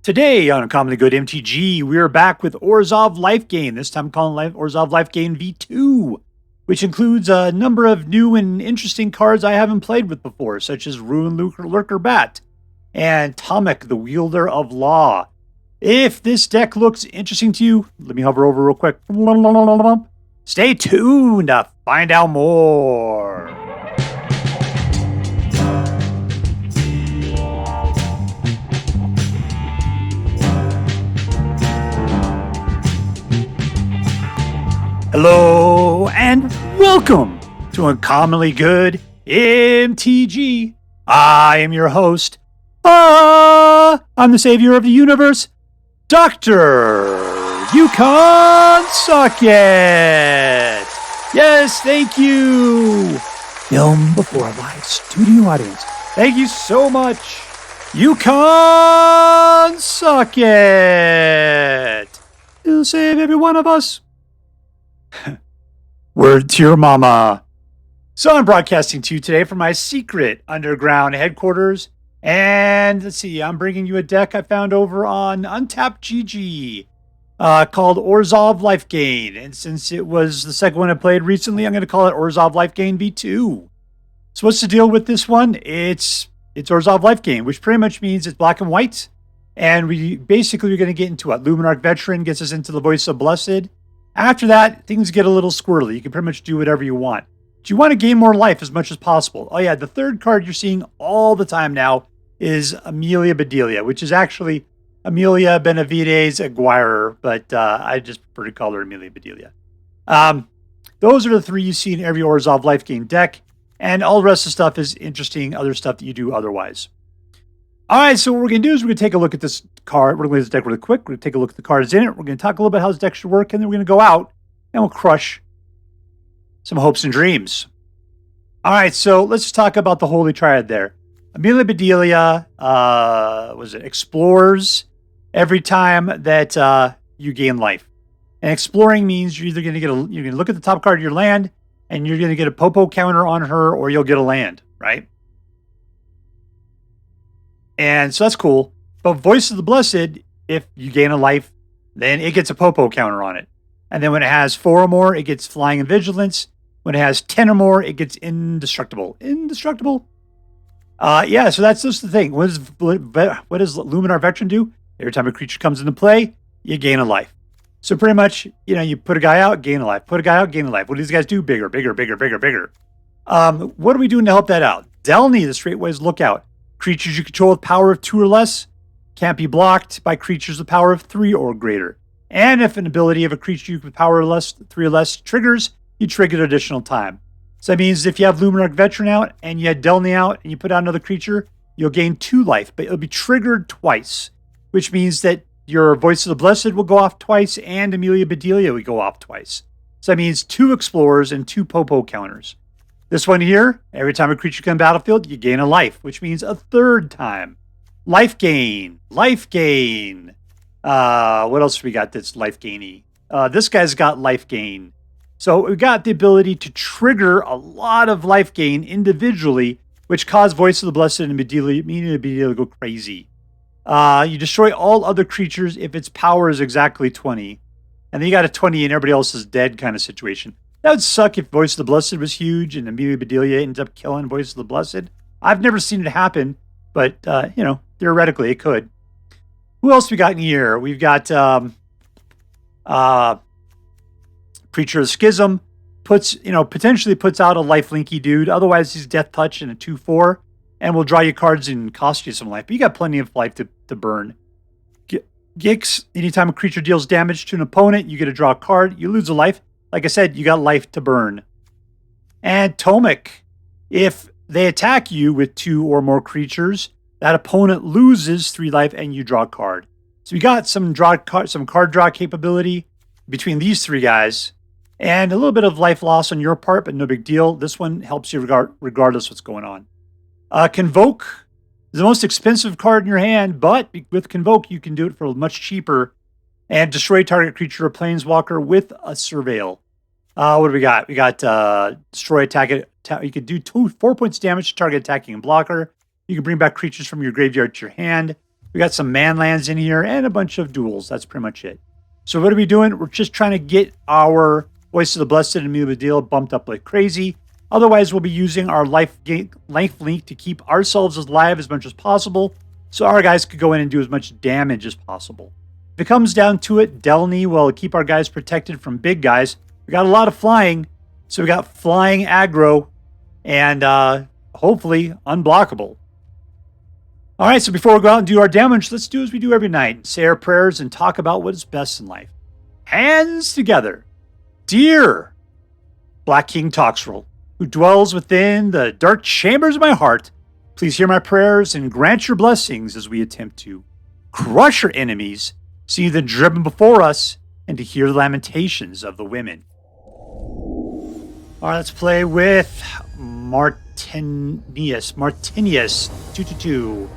Today on Commonly Good MTG, we are back with Orzhov Life Gain. This time calling Orzhov Life Gain V2, which includes a number of new and interesting cards I haven't played with before, such as Ruin-Lurker Bat and Tomik, the Wielder of Law. If this deck looks interesting to you, let me hover over real quick. Stay tuned to find out more. Hello and welcome to Uncommonly Good MTG. I am your host. I'm the savior of the universe, Dr. Yukon Socket. Yes, thank you. Film before a live studio audience. Thank you so much, Yukon Socket. It'll save every one of us. Word to your mama. So I'm broadcasting to you today from my secret underground headquarters. And let's see, I'm bringing you a deck I found over on Untapped GG called Orzhov Life Gain. And since it was the second one I played recently, I'm going to call it Orzhov Life Gain V2. So what's the deal with this one? It's Orzhov Life Gain, which pretty much means it's black and white. And we're going to get into what? Lunarch Veteran gets us into the Voice of Blessed. After that, things get a little squirrely. You can pretty much do whatever you want. But you want to gain more life as much as possible. Oh yeah, the third card you're seeing all the time now is Amalia Bedelia, which is actually Amelia Benavides Aguirre, but I just prefer to call her Amelia Bedelia. Those are the three you see in every Orzhov Life Gain deck, and all the rest of the stuff is interesting, other stuff that you do otherwise. All right, so what we're going to do is we're going to take a look at this card. We're going to look at this deck really quick. We're going to take a look at the cards in it. We're going to talk a little bit how this deck should work, and then we're going to go out and we'll crush some hopes and dreams. All right, so let's just talk about the Holy Triad there. Amelia Bedelia explores every time that you gain life. And exploring means you're either going to you're going to look at the top card of your land, and you're going to get a Popo counter on her, or you'll get a land, right? And so that's cool. But Voice of the Blessed, if you gain a life, then it gets a Popo counter on it. And then when it has 4 or more, it gets Flying and Vigilance. When it has 10 or more, it gets Indestructible. Indestructible? Yeah, so that's just the thing. What does Lunarch Veteran do? Every time a creature comes into play, you gain a life. So pretty much, you put a guy out, gain a life. Put a guy out, gain a life. What do these guys do? Bigger, bigger, bigger, bigger, bigger. What are we doing to help that out? Delney, the Streetwise Lookout. Creatures you control with power of 2 or less can't be blocked by creatures with power of 3 or greater. And if an ability of a creature with power of 3 or less triggers, you trigger it additional time. So that means if you have Lunarch Veteran out and you had Delney out and you put out another creature, you'll gain 2 life, but it'll be triggered twice, which means that your Voice of the Blessed will go off twice and Amelia Bedelia will go off twice. So that means 2 Explorers and 2 Popo counters. This one here, every time a creature comes battlefield, you gain a life, which means a 3rd time. Life gain. Life gain. What else we got that's life gainy? This guy's got life gain. So we got the ability to trigger a lot of life gain individually, which cause Voice of the Blessed and Bedelia to go crazy. You destroy all other creatures if its power is exactly 20. And then you got a 20 and everybody else is dead kind of situation. That would suck if Voice of the Blessed was huge and Amelia Bedelia ends up killing Voice of the Blessed. I've never seen it happen, but, theoretically it could. Who else we got in here? We've got Preacher of Schism. Potentially puts out a lifelinky dude. Otherwise, he's Death Touch and a 2/4 and will draw you cards and cost you some life. But you got plenty of life to burn. Gix, anytime a creature deals damage to an opponent, you get to draw a card. You lose a life. Like I said, you got life to burn. And Tomik, if they attack you with 2 or more creatures, that opponent loses 3 life and you draw a card. So we got some card draw capability between these 3 guys, and a little bit of life loss on your part, but no big deal. This one helps you regardless what's going on. Convoke is the most expensive card in your hand, but with Convoke, you can do it for much cheaper and destroy target creature or planeswalker with a Surveil. What do we got? We got destroy attack. You could do 4 points damage to target attacking blocker. You can bring back creatures from your graveyard to your hand. We got some manlands in here and a bunch of duels. That's pretty much it. So what are we doing? We're just trying to get our Voice of the Blessed and Amelia Bedelia bumped up like crazy. Otherwise, we'll be using our life link to keep ourselves alive as much as possible, so our guys could go in and do as much damage as possible. If it comes down to it, Delney will keep our guys protected from big guys. We got a lot of flying, so we got flying aggro and hopefully unblockable. All right, so before we go out and do our damage, let's do as we do every night. Say our prayers and talk about what is best in life. Hands together. Dear Black King Toxrill, who dwells within the dark chambers of my heart, please hear my prayers and grant your blessings as we attempt to crush our enemies, see them driven before us, and to hear the lamentations of the women. All right, let's play with Martinius. 2-2.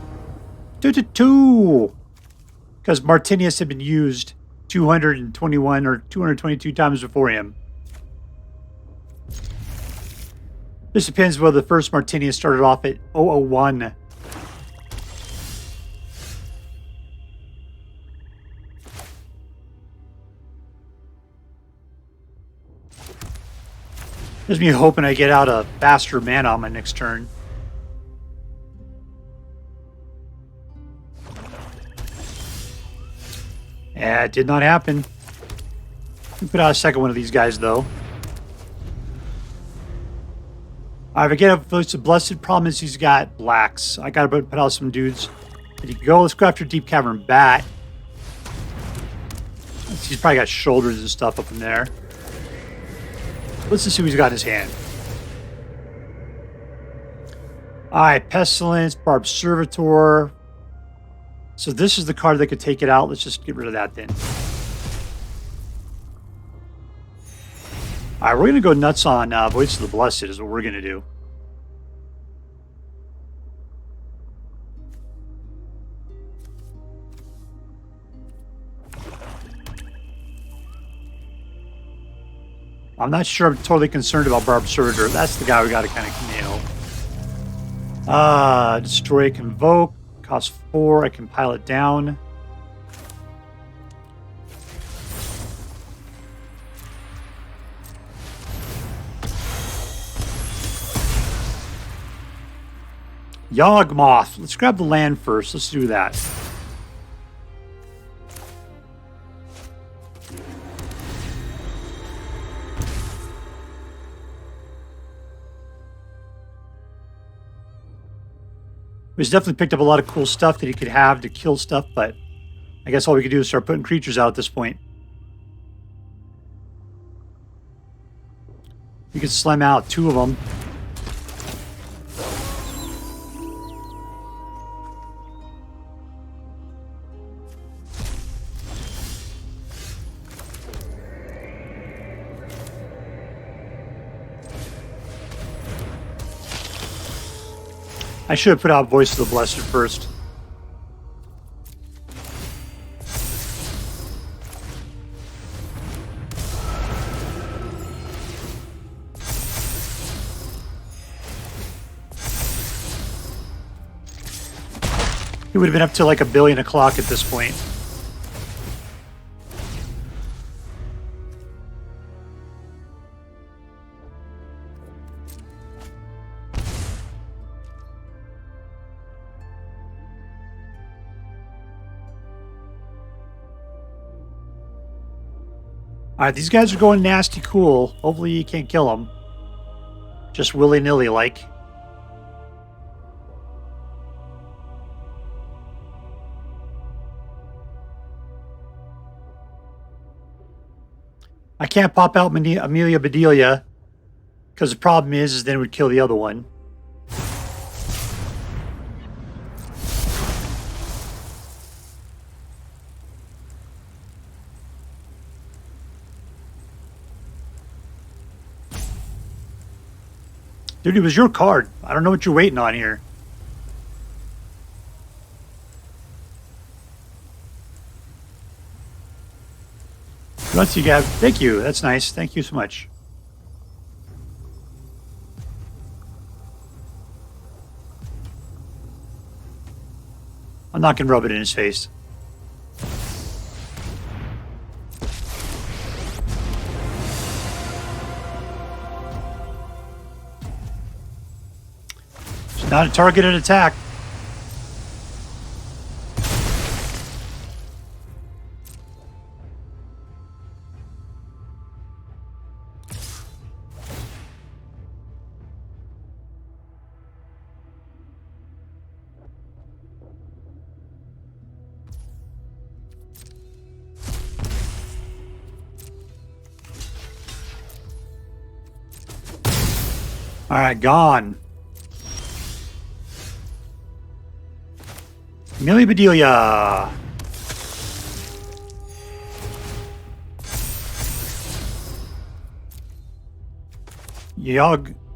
2-2. Because Martinius had been used 221 or 222 times before him. This depends whether the first Martinius started off at 001. There's me hoping I get out a faster mana on my next turn. Yeah, it did not happen. We put out a second one of these guys, though. Alright, again, if it's a blessed, problem is he's got blacks. I gotta put out some dudes. Ready to go. Let's go after Deep-Cavern Bat. He's probably got shoulders and stuff up in there. Let's just see what he's got in his hand. Alright, Pestilence, Barbed Servitor. So this is the card that could take it out. Let's just get rid of that then. Alright, we're going to go nuts on Voice of the Blessed is what we're going to do. I'm not sure I'm totally concerned about Barbed Servitor. That's the guy we got to kind of nail. Destroy, Convoke. Cost 4. I can pile it down. Yawgmoth. Let's grab the land first. Let's do that. He's definitely picked up a lot of cool stuff that he could have to kill stuff, but I guess all we could do is start putting creatures out at this point. We could slam out 2 of them. I should have put out Voice of the Blessed first. He would have been up to like a billion o'clock at this point. Alright, these guys are going nasty cool. Hopefully you can't kill them. Just willy-nilly like. I can't pop out Amelia Bedelia because the problem is then it would kill the other one. Dude, it was your card. I don't know what you're waiting on here. Once you got, thank you. That's nice. Thank you so much. not going to rub it in his face. It's not a targeted attack. All right, gone. Amelia Bedelia.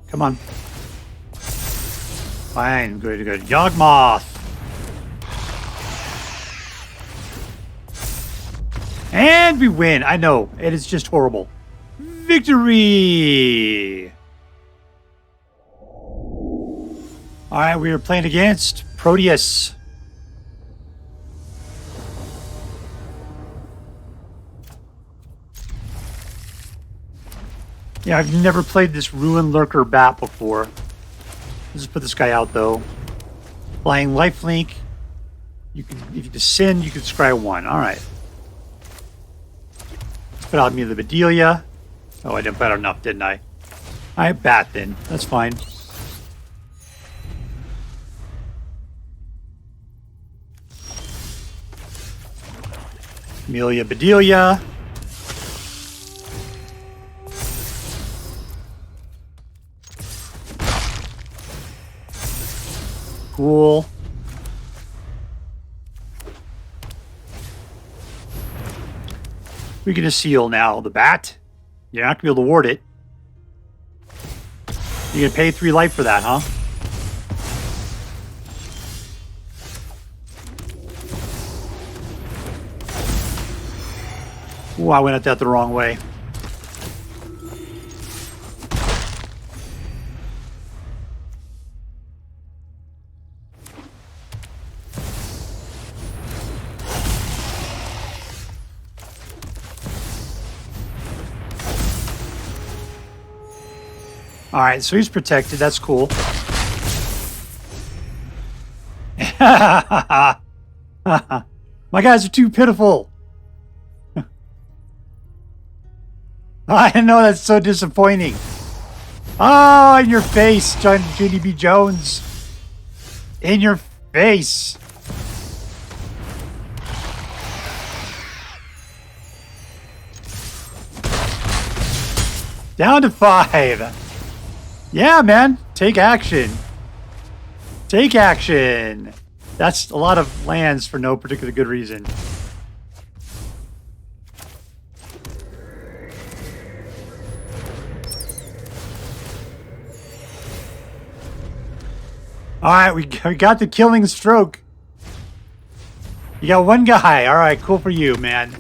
Come on. Fine, good, good. Yawgmoth. And we win. I know, it is just horrible. Victory! All right, we are playing against Proteus. Yeah, I've never played this Ruin-Lurker Bat before. Let's just put this guy out, though. Flying lifelink. You can, if you descend, you can scry 1. All right. Let's put out Amelia Bedelia. Oh, I didn't put out enough, didn't I? All right, Bat then. That's fine. Amelia Bedelia. Cool. We can just seal now. The bat. You're not going to be able to ward it. You're going to pay 3 life for that, huh? Ooh, I went at that the wrong way. All right, so he's protected. That's cool. My guys are too pitiful. I know, that's so disappointing. Oh, in your face, John Judy B. Jones. In your face. Down to 5. Yeah, man. Take action. Take action. That's a lot of lands for no particular good reason. All right, we got the killing stroke. You got 1 guy. All right, cool for you, man.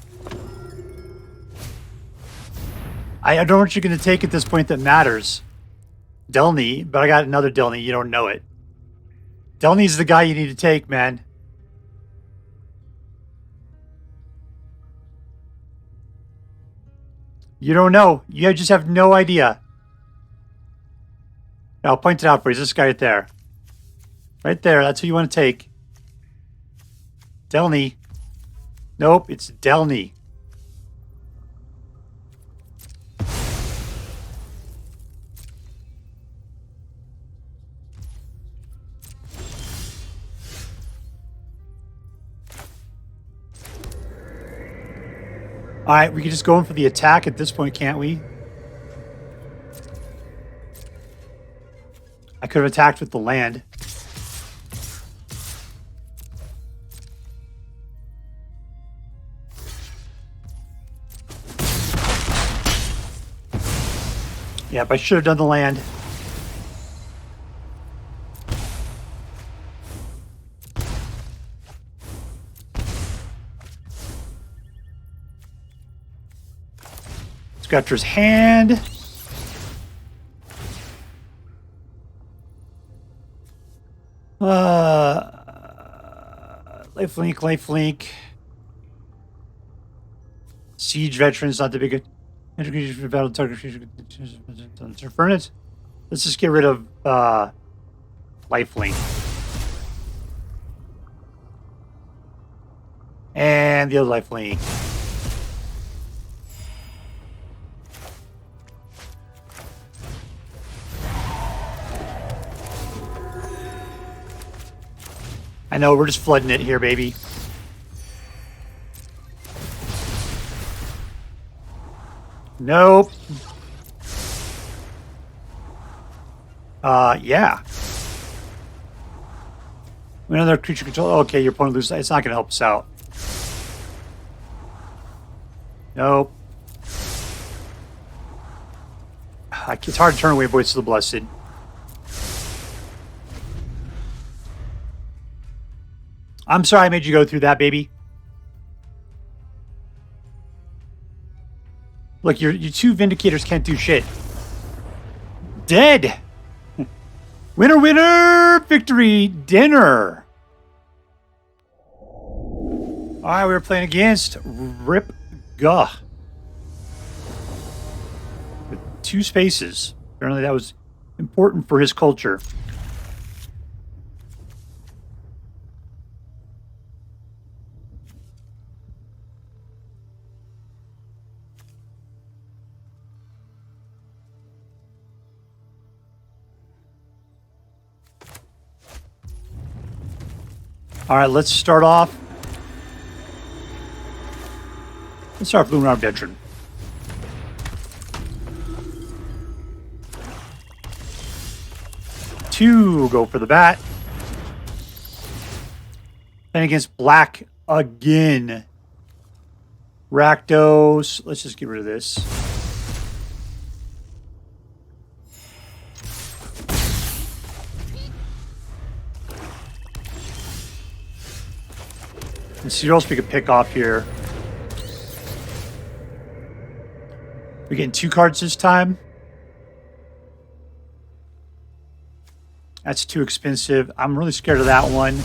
I don't know what you're going to take at this point that matters. Delney, but I got another Delney. You don't know it. Delney's the guy you need to take, man. You don't know. You just have no idea. I'll point it out for you. This guy right there. Right there. That's who you want to take. Delney. Nope, it's Delney. All right, we can just go in for the attack at this point, can't we? I could have attacked with the land. Yep, I should have done the land. Scratcher's hand. Lifelink. Siege Veteran's not the big... Battle target. Furnace. Let's just get rid of Lifelink. And the other Lifelink. I know, we're just flooding it here, baby. Nope. Yeah. Another creature control. Okay, your opponent loses. It's not going to help us out. Nope. It's hard to turn away Voice of the Blessed. I'm sorry I made you go through that, baby. Look, your two Vindicators can't do shit. Dead! Winner, winner! Victory dinner! Alright, we were playing against Rip Guh. With 2 spaces. Apparently that was important for his culture. All right, let's start off. Let's start with Lunarch Veteran. Two, go for the bat. Then against black again. Rakdos. Let's just get rid of this. Let's see what else we could pick off here. We're getting 2 cards this time. That's too expensive. I'm really scared of that one.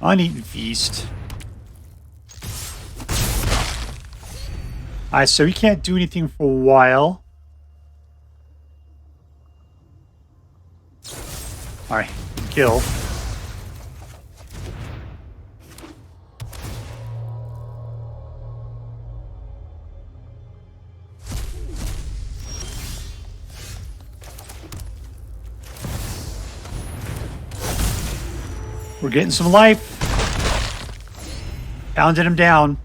Uneaten Feast. Alright, so he can't do anything for a while. Alright, kill. We're getting some life. Pounded him down.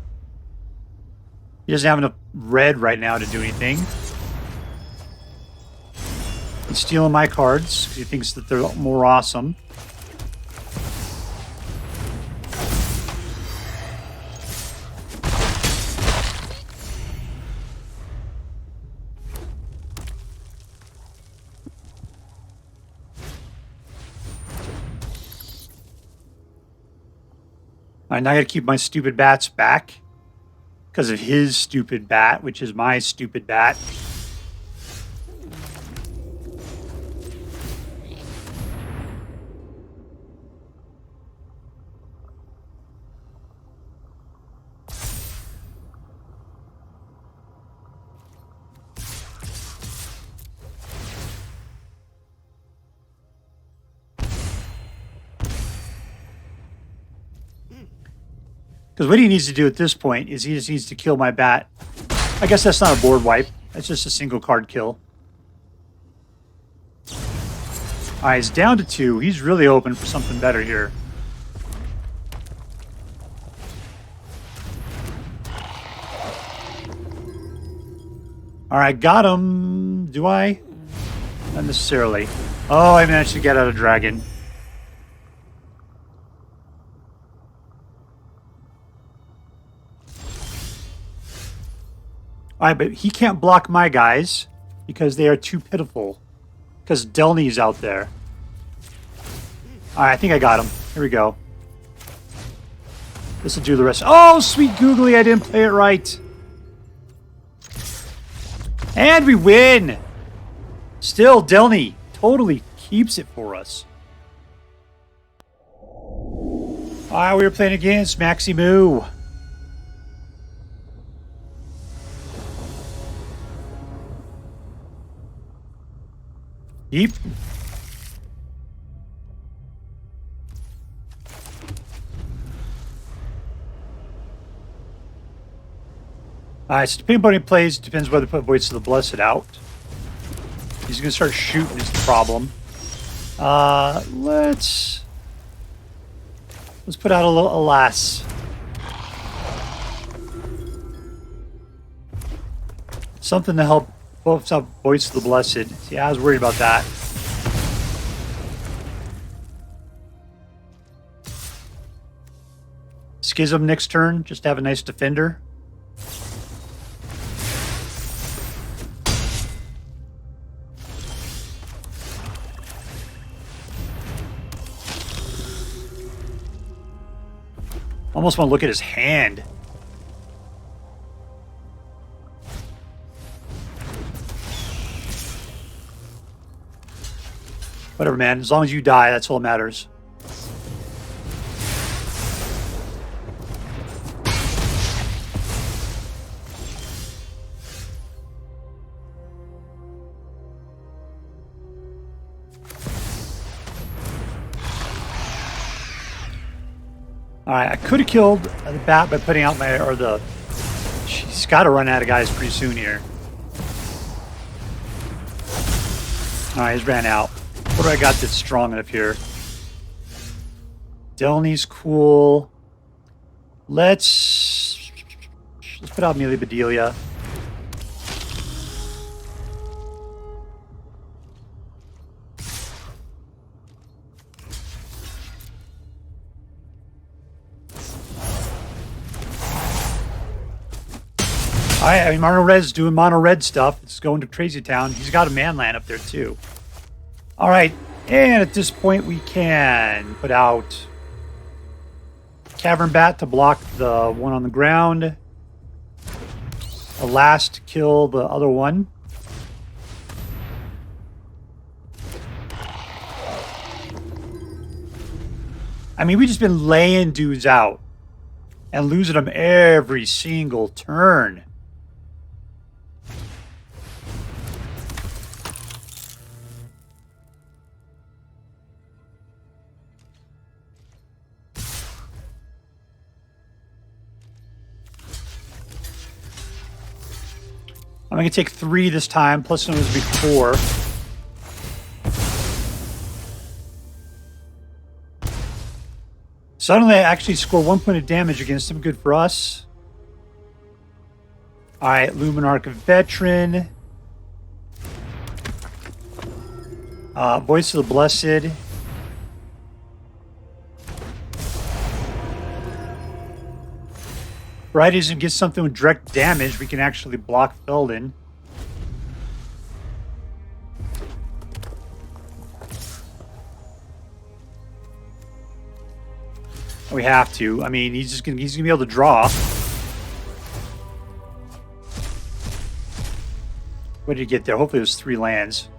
He doesn't have enough red right now to do anything. He's stealing my cards because he thinks that they're more awesome. Alright, now I gotta keep my stupid bats back. Because of his stupid bat, which is my stupid bat. Because what he needs to do at this point is he just needs to kill my bat. I guess that's not a board wipe. That's just a single card kill. Alright, he's down to 2. He's really open for something better here. Alright, got him. Do I? Not necessarily. Oh, I managed to get out a dragon. Alright, but he can't block my guys because they are too pitiful. Because Delney's out there. Alright, I think I got him. Here we go. This will do the rest. Oh, sweet googly, I didn't play it right. And we win! Still, Delney totally keeps it for us. Ah, we were playing against MaxyMooo. Deep. Alright, so depending on what he plays, depends whether to put Voice of the Blessed out. He's going to start shooting is the problem. Let's put out a little Elas. Something to help buff up Voice of the Blessed. See, I was worried about that. Schism next turn, just to have a nice defender. Almost want to look at his hand. Whatever, man. As long as you die, that's all that matters. Alright, I could have killed the bat by putting out my, or the, she's got to run out of guys pretty soon here. Alright, he's ran out. What do I got that's strong enough here? Delney's cool. Let's put out Amelia Bedelia. I mean, Mono Red's doing Mono Red stuff. It's going to Crazy Town. He's got a manland up there, too. All right. And at this point, we can put out Cavern Bat to block the one on the ground. Elas to kill the other one. I mean, we've just been laying dudes out and losing them every single turn. I'm going to take 3 this time, plus one was before. Suddenly, I actually score 1 point of damage against him. Good for us. All right, Lunarch Veteran. Voice of the Blessed. Right, as it gets something with direct damage, we can actually block Felden. We have to. I mean, he's gonna be able to draw. What did he get there? Hopefully it was 3 lands.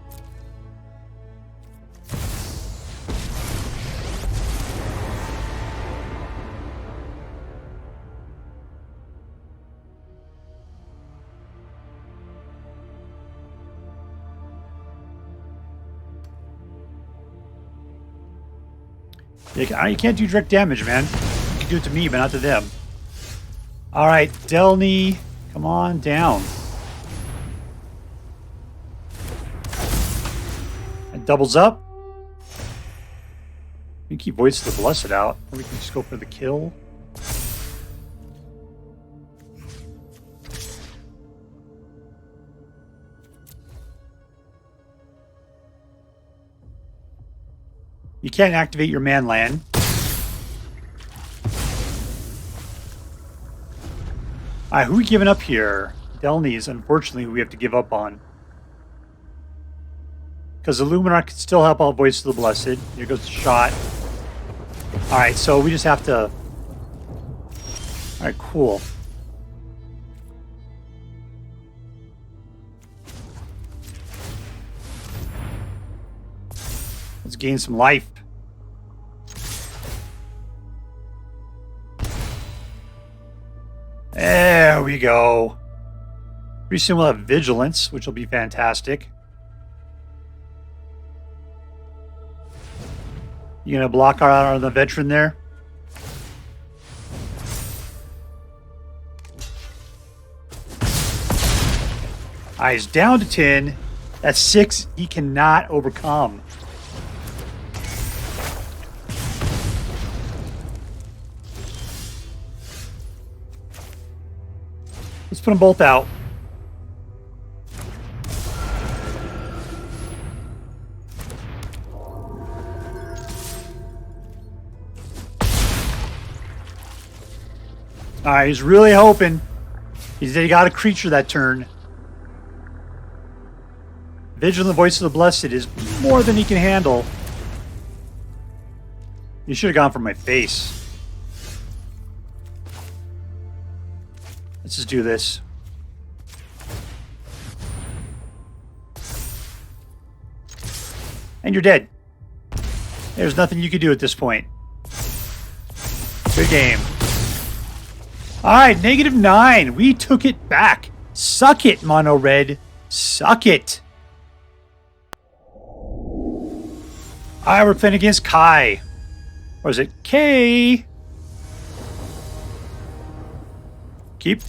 You can't do direct damage, man. You can do it to me, but not to them. All right, Delney, come on down. It doubles up. We can keep Voice of the Blessed out. Or we can just go for the kill. You can't activate your man land. Alright, who are we giving up here? Delney is unfortunately who we have to give up on. Because the Luminar can still help out Voice of the Blessed. Here goes the shot. Alright, so we just have to... Alright, cool. Let's gain some life. There we go. Pretty soon we'll have Vigilance, which will be fantastic. You gonna block out on the Veteran there? He's down to 10. That's 6 he cannot overcome. Let's put them both out. Alright, he's really hoping. He got a creature that turn. Vigilant Voice of the Blessed is more than he can handle. You should have gone for my face. Let's just do this. And you're dead. There's nothing you can do at this point. Good game. Alright, -9. We took it back. Suck it, Mono Red. Suck it. Alright, we're playing against Kai. Or is it K? Keep.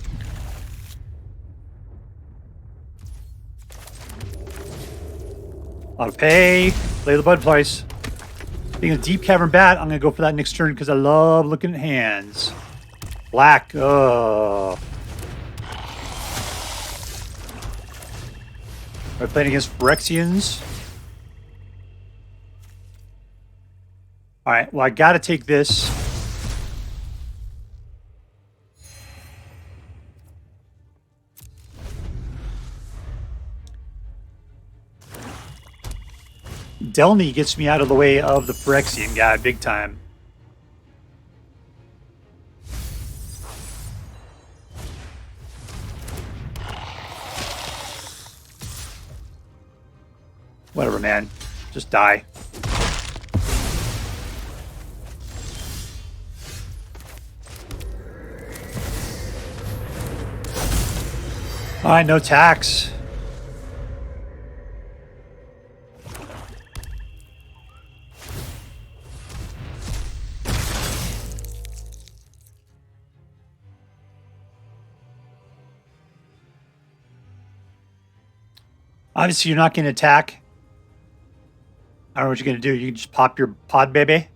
Auto pay. Play the Bud Price. Being a Deep-Cavern Bat, I'm going to go for that next turn because I love looking at hands. Black. We're playing against Phyrexians. Alright, well, I got to take this. Delney gets me out of the way of the Phyrexian guy big time. Whatever, man. Just die. Alright, no tax. Obviously, you're not going to attack. I don't know what you're going to do. You can just pop your pod, baby.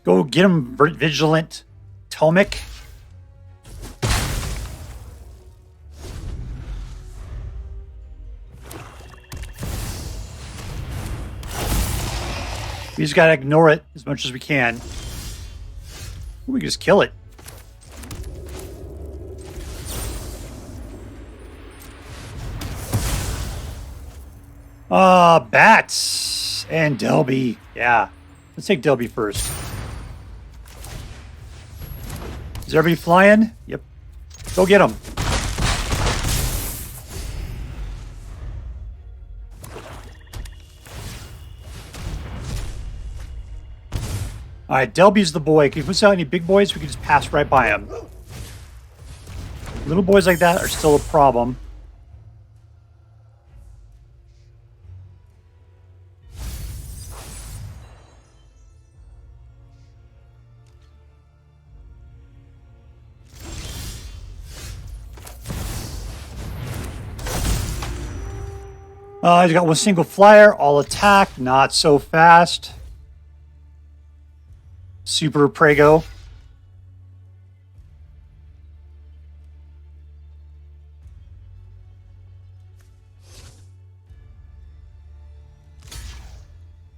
Go get him, Vigilant Tomik. We just gotta ignore it as much as we can. Ooh, we can just kill it. Bats and Delby. Yeah, let's take Delby first. Is everybody flying? Yep. Go get them. Alright, Delby's the boy. If he puts out any big boys, we can just pass right by him. Little boys like that are still a problem. He's got one single flyer, all attack, not so fast. Super Prego.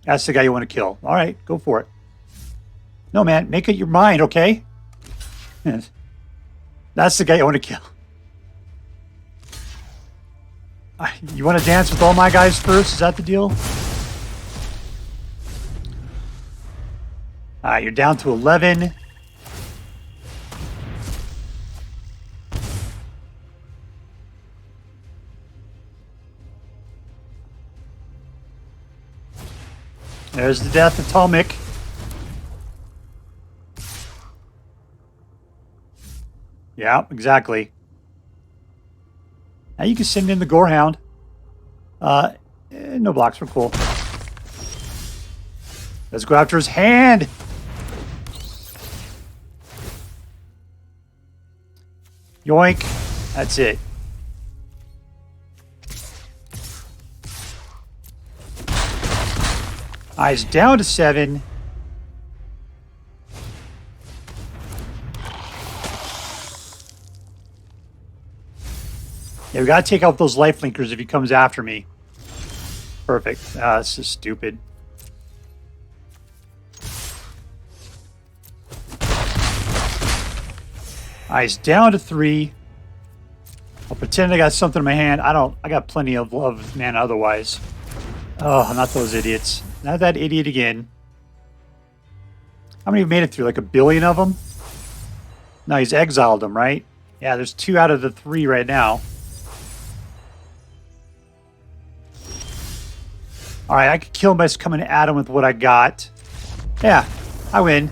That's the guy you want to kill. All right, go for it. No, man, make it your mind, okay? That's the guy you want to kill. You want to dance with all my guys first? Is that the deal? You're down to 11. There's the death of Tomik. Yeah, exactly. Now you can send in the Gorehound. No blocks, we're cool. Let's go after his hand. Yoink. That's it. Eyes down to 7. Yeah, we gotta take out those life linkers if he comes after me. Perfect. This is stupid. Eyes down to 3. I'll pretend I got something in my hand. I got plenty of mana otherwise. Oh, not those idiots. Not that idiot again. How many have made it through? Like 1 billion of them? No, he's exiled them, right? Yeah, there's 2 out of the 3 right now. Alright, I could kill him by just coming at him with what I got. Yeah, I win.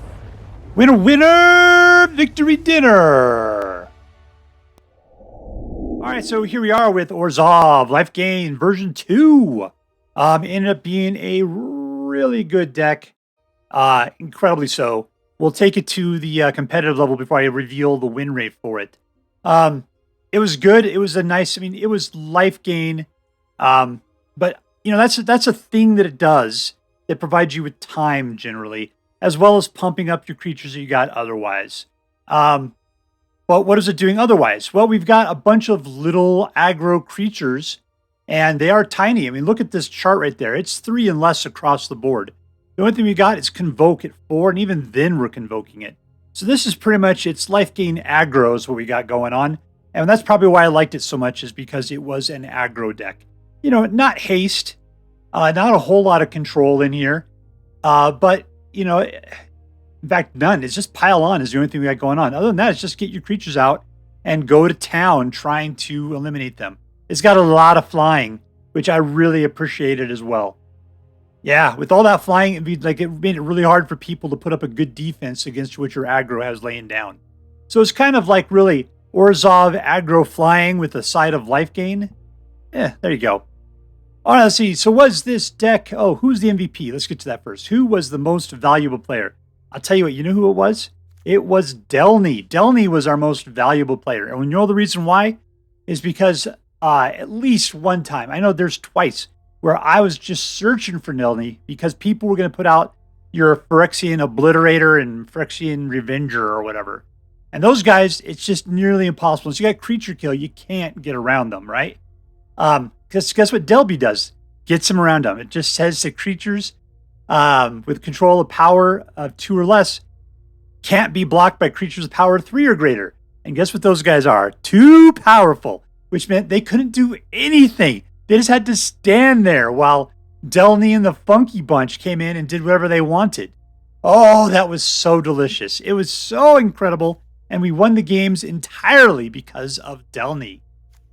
Winner, winner! Victory dinner! Alright, so here we are with Orzhov, Life Gain version 2. Ended up being a really good deck. Incredibly so. We'll take it to the competitive level before I reveal the win rate for it. It was good. It was a nice, it was life gain. But, you know, that's a thing that it does. It provides you with time, generally, as well as pumping up your creatures that you got otherwise. But what is it doing otherwise? Well, we've got a bunch of little aggro creatures, and they are tiny. I mean, look at this chart right there. It's 3 and less across the board. The only thing we got is Convoke at 4, and even then we're convoking it. So this is pretty much, it's life gain aggro is what we got going on. And that's probably why I liked it so much, is because it was an aggro deck. You know, not haste, not a whole lot of control in here. But, you know, in fact, none. It's just pile on is the only thing we got going on. Other than that, it's just get your creatures out and go to town trying to eliminate them. It's got a lot of flying, which I really appreciated as well. Yeah, with all that flying, it made it really hard for people to put up a good defense against what your aggro has laying down. So it's kind of like really Orzhov aggro flying with a side of life gain. Yeah, there you go. All right, let's see. So was this deck... Oh, who's the MVP? Let's get to that first. Who was the most valuable player? I'll tell you what, you know who it was? It was Delney. Delney was our most valuable player. And you know the reason why? Is because at least one time, I know there's twice, where I was just searching for Delney because people were going to put out your Phyrexian Obliterator and Phyrexian Revenger or whatever. And those guys, it's just nearly impossible. So you got creature kill, you can't get around them, right? Because guess what Delby does? Gets them around them. It just says that creatures with control of power of 2 or less can't be blocked by creatures with power of 3 or greater. And guess what those guys are? Too powerful, which meant they couldn't do anything. They just had to stand there while Delney and the Funky Bunch came in and did whatever they wanted. Oh, that was so delicious. It was so incredible. And we won the games entirely because of Delney.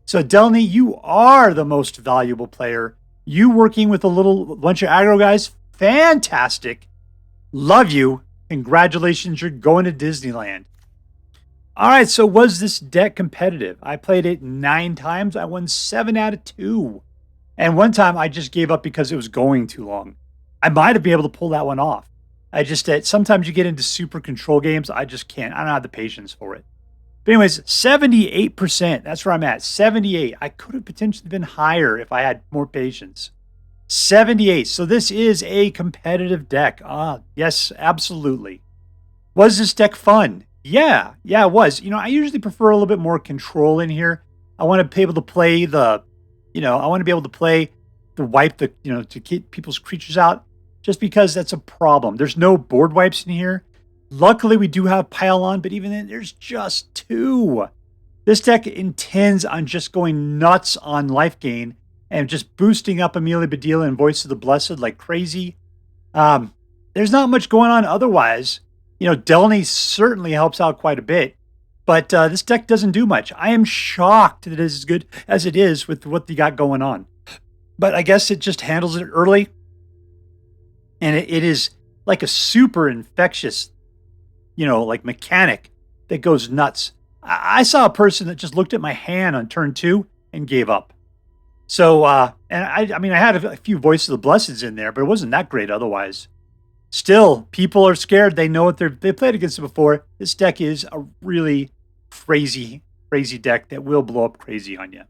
So Delney, you are the most valuable player. You working with a little bunch of aggro guys, fantastic. Love you. Congratulations, you're going to Disneyland. All right, so was this deck competitive? I played it 9 times. I won 7 out of 2. And one time I just gave up because it was going too long. I might have been able to pull that one off. Sometimes you get into super control games. I just can't. I don't have the patience for it. But anyways, 78%. That's where I'm at. 78. I could have potentially been higher if I had more patience. 78. So this is a competitive deck. Yes, absolutely. Was this deck fun? Yeah, it was. You know, I usually prefer a little bit more control in here. I want to be able to play to keep people's creatures out, just because that's a problem. There's no board wipes in here. Luckily, we do have pile on, but even then, there's just 2. This deck intends on just going nuts on life gain and just boosting up Amelia Bedelia and Voice of the Blessed like crazy. There's not much going on otherwise. You know, Delney certainly helps out quite a bit, but this deck doesn't do much. I am shocked that it is as good as it is with what they got going on. But I guess it just handles it early. And it is like a super infectious, like mechanic that goes nuts. I saw a person that just looked at my hand on turn 2 and gave up. So, and I had a few Voices of the Blesseds in there, but it wasn't that great otherwise. Still, people are scared. They know what they played against it before. This deck is a really crazy deck that will blow up crazy on you.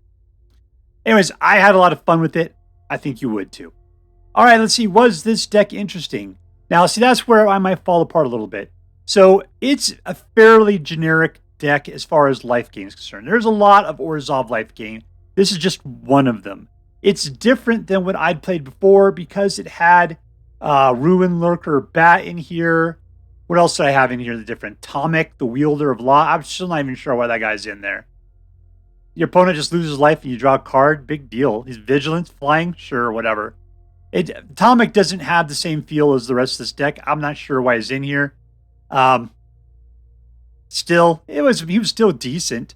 Anyways, I had a lot of fun with it. I think you would too. All right, let's see. Was this deck interesting? Now, see, that's where I might fall apart a little bit. So it's a fairly generic deck as far as life gain is concerned. There's a lot of Orzhov life gain. This is just one of them. It's different than what I'd played before because it had Ruin-Lurker Bat in here. What else did I have in here that's different? Tomik, the Wielder of Law. I'm still not even sure why that guy's in there. Your opponent just loses life and you draw a card. Big deal. He's Vigilance, Flying, sure, whatever. Tomik doesn't have the same feel as the rest of this deck. I'm not sure why he's in here. Still, he was still decent.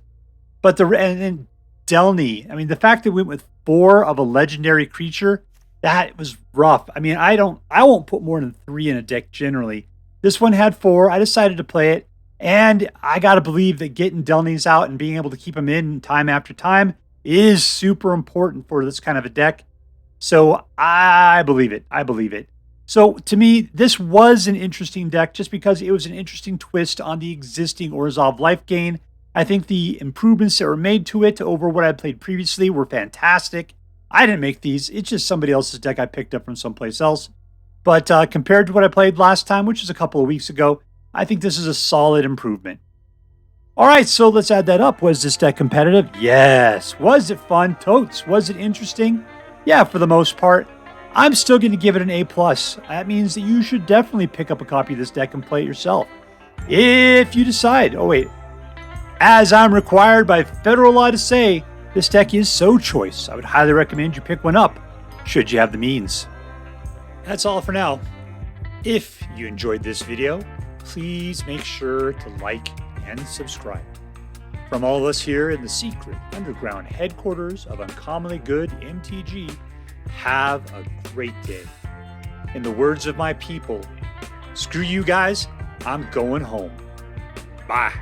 But and Delney, I mean, the fact that we went with 4 of a legendary creature, that was rough. I mean, I won't put more than 3 in a deck generally. This one had 4. I decided to play it. And I got to believe that getting Delneys out and being able to keep them in time after time is super important for this kind of a deck. So I believe it. So to me, this was an interesting deck just because it was an interesting twist on the existing Orzhov life gain. I think the improvements that were made to it over what I played previously were fantastic. I didn't make these. It's just somebody else's deck I picked up from someplace else. But compared to what I played last time, which is a couple of weeks ago, I think this is a solid improvement. All right, so let's add that up. Was this deck competitive? Yes. Was it fun? Totes. Was it interesting? Yeah, for the most part. I'm still going to give it an A+. That means that you should definitely pick up a copy of this deck and play it yourself. If you decide. Oh, wait. As I'm required by federal law to say, this deck is so choice. I would highly recommend you pick one up, should you have the means. That's all for now. If you enjoyed this video, please make sure to like and subscribe. From all of us here in the secret underground headquarters of Uncommonly Good MTG, have a great day. In the words of my people, screw you guys, I'm going home. Bye.